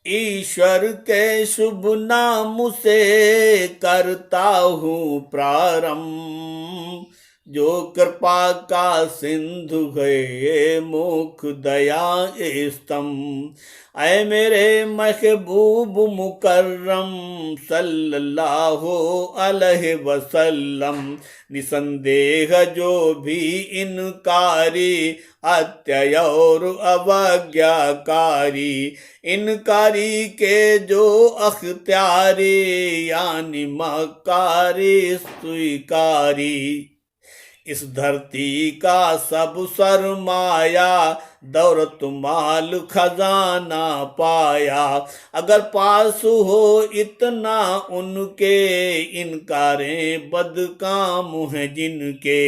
ईश्वर के शुभ नाम से करता हूँ प्रारंभ, जो कृपा का सिंधु है मुख दया स्तंभ। ऐ मेरे महबूब मुकर्रम सल्लल्लाहु अलैहि वसल्लम, निसंदेह जो भी इनकारी अत्यय और अवज्ञाकारी, इनकारी के जो अख्तियारी यानी मकारी स्वीकारी। इस धरती का सब सरमाया दौलत माल खजाना पाया, अगर पास हो इतना उनके, इनकारें बदकाम हैं जिनके।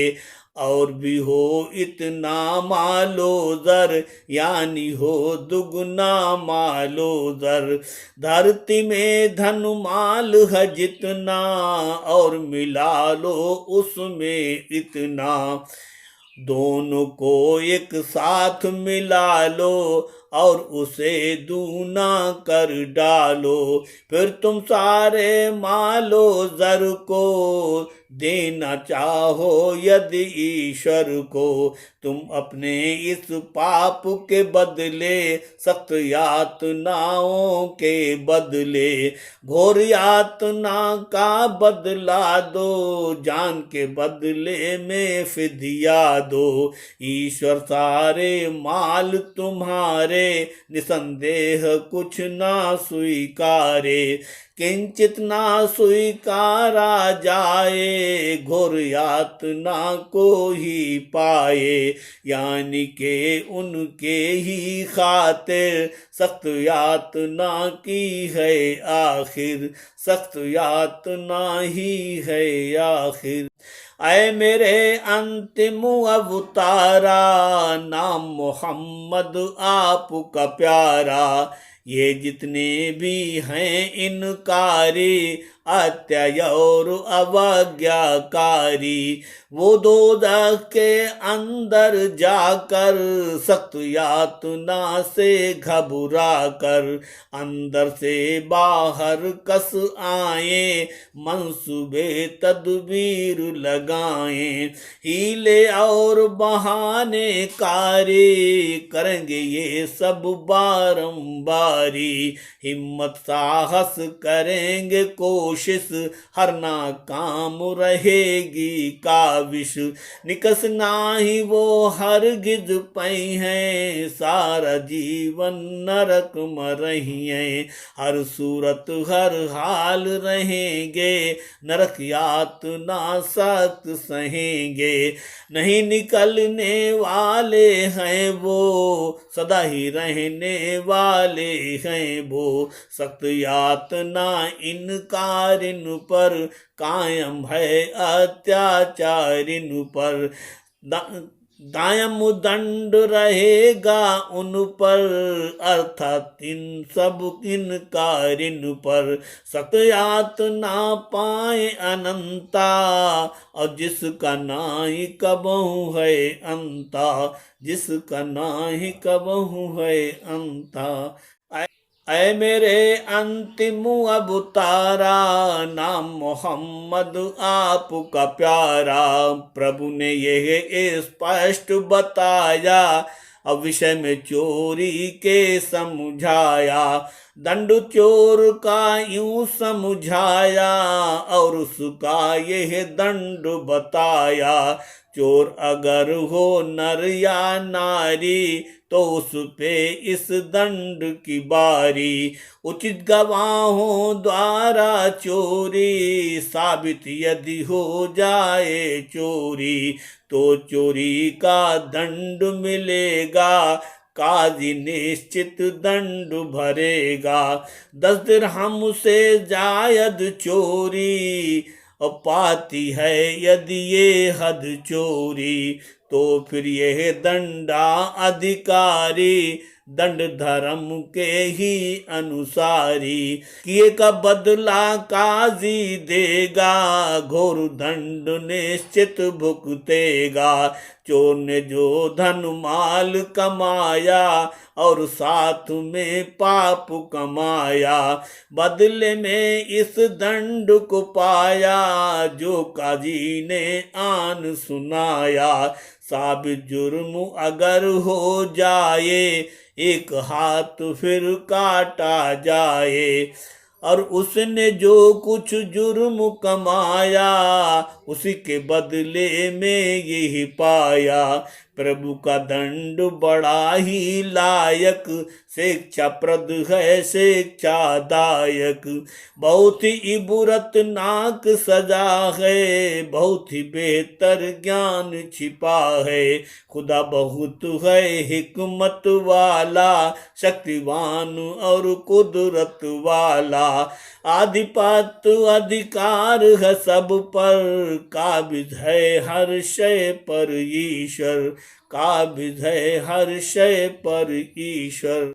और भी हो इतना मालो जर यानी हो दुगना मालो जर, धरती में धन माल है जितना और मिला लो उसमें इतना। दोनों को एक साथ मिला लो और उसे दूना कर डालो, फिर तुम सारे मालो जर को देना चाहो यदि ईश्वर को। तुम अपने इस पाप के बदले सख्त यातनाओं के बदले घोर यातना का बदला दो, जान के बदले में फिदिया दो। ईश्वर सारे माल तुम्हारे निसंदेह कुछ ना स्वीकारे, किंचित ना स्वीकारा जाए घोर यातना को ही पाए। यानी के उनके ही खातिर सख्त यातना की है आखिर, सख्त यातना ही है आखिर। ऐ मेरे अंतिम अवतारा नाम मोहम्मद आपका प्यारा, ये जितने भी हैं इनकारी अत्यय और अवज्ञाकारी, वो दोज़ख के अंदर जाकर सख्त यातना से घबरा कर अंदर से बाहर कस आए, मंसूबे तदबीर लगाए। हीले और बहाने कारी करेंगे ये सब बारंबारी, हिम्मत साहस करेंगे कोशिश हर नाकाम रहेगी काविश। निकस नाही वो हरगिज पई हैं, सारा जीवन नरक में रही हैं। हर सूरत हर हाल रहेंगे, नरक यातना सख्त सहेंगे। नहीं निकलने वाले हैं वो, सदा ही रहने वाले हैं वो। सख्त यातना इनकार इन पर कायम है अत्याचार इन पर, दायम दंड रहेगा उन पर, अर्थात इन सब इनकार इन पर। सख्त यातना पाए अनंता और जिसका ना ही कबहू है अंता, जिसका ना ही कबहू है अंता। ऐ मेरे अंतिम अवतारा नाम मोहम्मद आपका प्यारा, प्रभु ने यह स्पष्ट बताया अब विषय में चोरी के समझाया। दंड चोर का यूं समझाया और उसका यह दंड बताया। चोर अगर हो नर या नारी तो उस पे इस दंड की बारी। उचित गवाहों द्वारा चोरी साबित यदि हो जाए चोरी, तो चोरी का दंड मिलेगा, काजी निश्चित दंड भरेगा। 10 दिरहम से जायद चोरी और पाती है यदि ये हद चोरी, तो फिर यह दंडा अधिकारी दंड धर्म के ही अनुसारी। किए का बदला काजी देगा, घोर दंड निश्चित भुगतेगा। चोर ने जो धन माल कमाया, और साथ में पाप कमाया, बदले में इस दंड को पाया, जो काजी ने आन सुनाया। साबित जुर्म अगर हो जाए, एक हाथ फिर काटा जाए। और उसने जो कुछ जुर्म कमाया, उसी के बदले में यही पाया। प्रभु का दंड बड़ा ही लायक, शिक्षाप्रद है शिक्षादायक। बहुत ही इबरतनाक सजा है, बहुत ही बेहतर ज्ञान छिपा है। खुदा बहुत है हिकमत वाला, शक्तिवान और कुदरत वाला। आधिपत्य अधिकार है सब पर, काबिज है हर शय पर ईश्वर, काबिज है हर शय पर ईश्वर।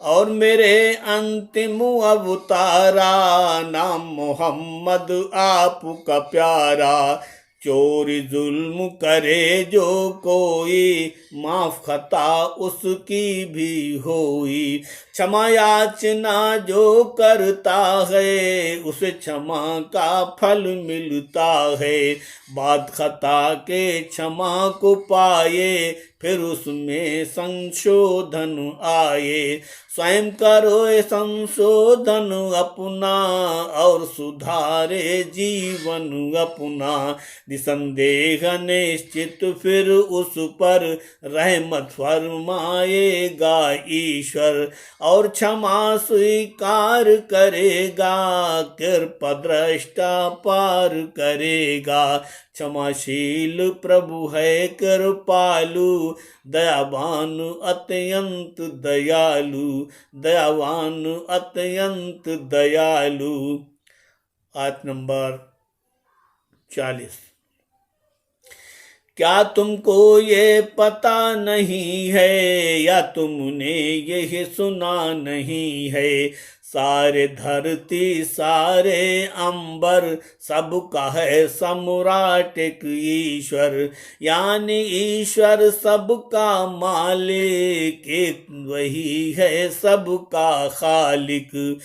और मेरे अंतिम अवतारा, नाम मोहम्मद आपका प्यारा। चोरी जुल्म करे जो कोई, माफ खता उसकी भी होई। क्षमा याचना जो करता है, उसे क्षमा का फल मिलता है। बात खता के क्षमा को पाए, फिर उसमें संशोधन आए। स्वयं करो संशोधन अपना, और सुधारे जीवन अपना। निसंदेह निश्चित फिर उस पर रहमत फरमाएगा ईश्वर, और क्षमा स्वीकार करेगा, कृपा दृष्टा पार करेगा। क्षमाशील प्रभु है कृपालु, दयावान अत्यंत दयालु, दयावान अत्यंत दयालु। आयत नंबर 40। क्या तुमको ये पता नहीं है, या तुमने यह सुना नहीं है। सारे धरती सारे अंबर, सबका है सम्राट एक ईश्वर। यानी ईश्वर सबका मालिक, एक वही है सबका खालिक।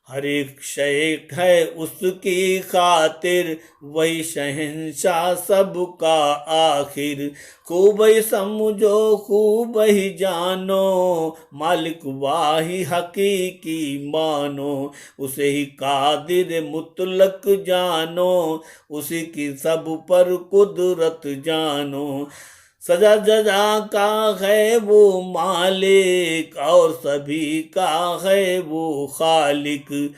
हर एक शय है उसकी खातिर, वही शहंशाह सबका आखिर। खूब ही समझो खूब ही जानो, मालिक वाही हकीकी मानो। उसे ही कादिर मुतलक जानो, उसी की सब पर कुदरत जानो। सजा जजा का है वो मालिक, और सभी का है वो खालिक।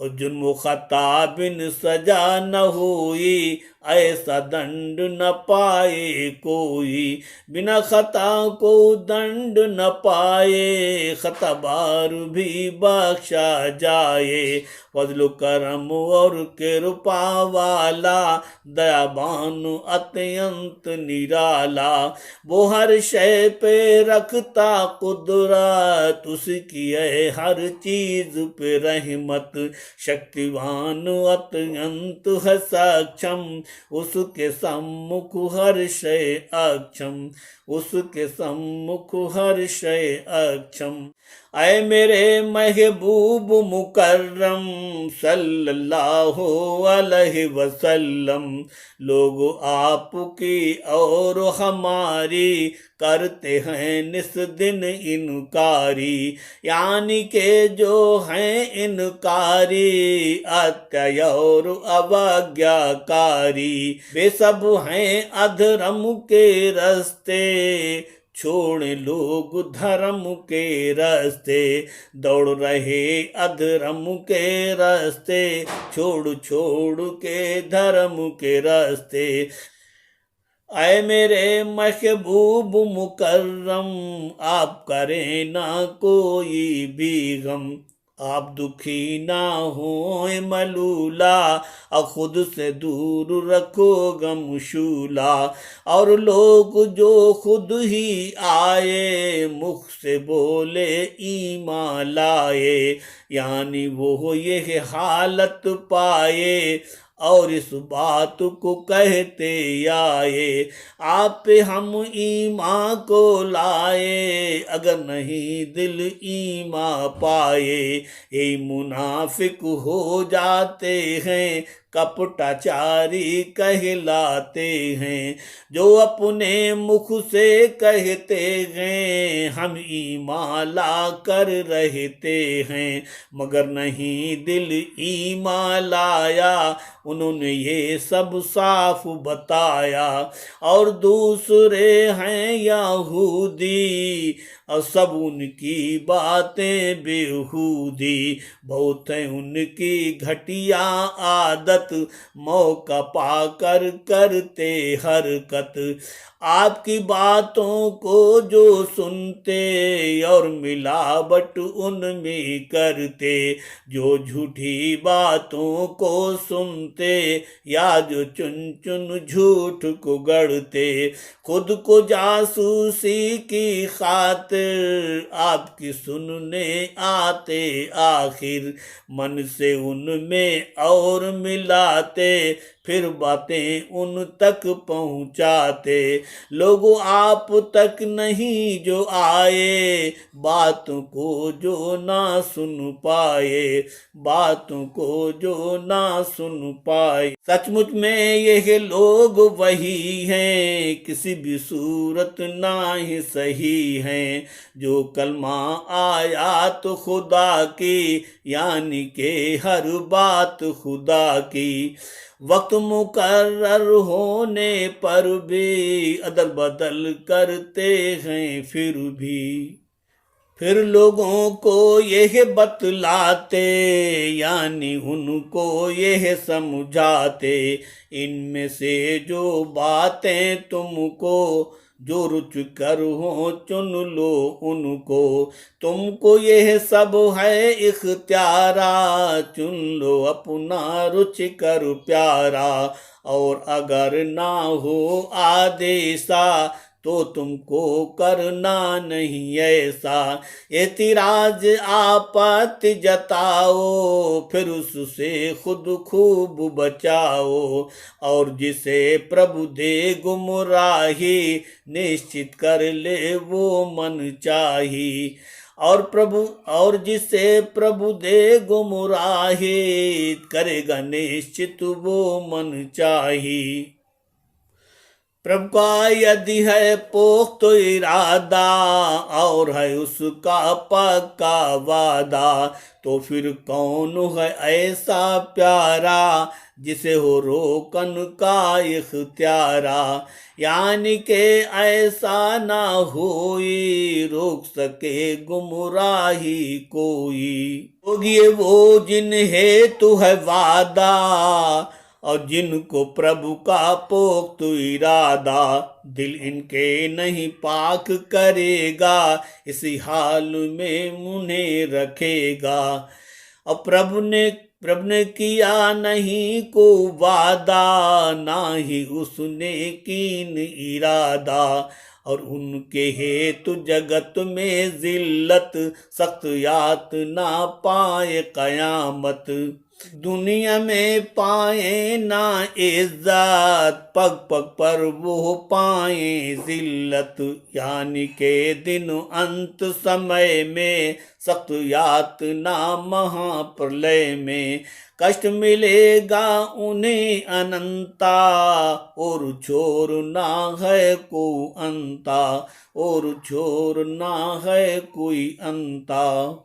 और जुर्म खता बिन सजा न हुई, ऐसा दंड न पाए कोई। बिना खता को दंड न पाए, खताबार भी बख्शा जाए। फजल करम और कृपा वाला, दयावान अत्यंत निराला। वो हर शय पे रखता कुदरत, उसकी है हर चीज पे रहमत। शक्तिवान अत्यंत है सक्षम, उसके सम्मुख हर शय अक्षम, उसके सम्मुख हर शय अक्षम। ऐ मेरे महबूब मुकर्रम सल्लल्लाहु अलैहि वसल्लम, लोग आपकी और हमारी करते हैं निस दिन इनकारी। यानी के जो हैं इनकारी, अत्याचार और अवज्ञाकारी। वे सब हैं अधर्म के रास्ते, छोड़े लोग धर्म के रास्ते। दौड़ रहे अधर्म के रास्ते, छोड़ छोड़ के धर्म के रास्ते। ऐ मेरे महबूब मुकर्रम, आप करें ना कोई भी गम। आप दुखी ना होए मलूला, और खुद से दूर रखो गमशूला। और लोग जो खुद ही आए, मुख से बोले ईमान लाए, यानी वो ये हालत पाए, और इस बात को कहते आए, आप पे हम ईमान को लाए, अगर नहीं दिल ईमान पाए, ये मुनाफिक हो जाते हैं, कपटाचारी कहलाते हैं। जो अपने मुख से कहते हैं हम ईमान ला कर रहते हैं, मगर नहीं दिल ईमान लाया, उन्होंने ये सब साफ बताया। और दूसरे हैं यहूदी, और सब उनकी बातें बेहूदी, बहुत है उनकी घटिया आदत, मौका पाकर करते हरकत। आपकी बातों को जो सुनते, और मिलावट उनमें करते, जो झूठी बातों को सुनते, या जो चुन चुन झूठ को गढ़ते, खुद को जासूसी की खातिर आपकी सुनने आते, आखिर मन से उनमें और मिलाते, फिर बातें उन तक पहुंचाते। लोगों आप तक नहीं जो आए, बातों को जो ना सुन पाए, बातों को जो ना सुन पाए। सचमुच में ये लोग वही हैं, किसी भी सूरत ना ही सही हैं, जो कलमा आया तो खुदा की, यानी के हर बात खुदा की। वक्त मुकर्रर होने पर भी अदल बदल करते हैं फिर लोगों को यह बतलाते, यानी उनको यह समझाते, इनमें से जो बातें तुमको जो रुचकर हो चुन लो उनको, तुमको यह सब है इख्तियारा, चुन लो अपना रुचिकर प्यारा। और अगर ना हो आदेशा, तो तुमको करना नहीं ऐसा। एतराज आपत्ति जताओ, फिर उससे खुद खूब बचाओ, और जिसे प्रभु दे गुमराही, निश्चित कर ले वो मन चाही। और जिसे प्रभु दे गुमराही, करेगा निश्चित वो मन चाही। प्रभु का यदि है पोख्त तो इरादा, और है उसका पक्का वादा, तो फिर कौन है ऐसा प्यारा, जिसे हो रोकन का इख्तियारा। यानी के ऐसा ना होई, रोक सके गुमराही कोई। होगी वो जिन्हें तू है वादा, और जिनको प्रभु का पोख्त इरादा, दिल इनके नहीं पाक करेगा, इसी हाल में उन्हें रखेगा। और प्रभु ने किया नहीं को वादा, ना ही उसने कीन इरादा, और उनके हेतु जगत में जिल्लत, सख्त यातना पाए कयामत। दुनिया में पाए ना इज्जत, पग पग पर वो पाए जिल्लत, यानी के दिन अंत समय में, सख्त यातना महाप्रलय में। कष्ट मिलेगा उन्हें अनंता, और छोर ना है को अंता, और छोर ना है कोई अंता।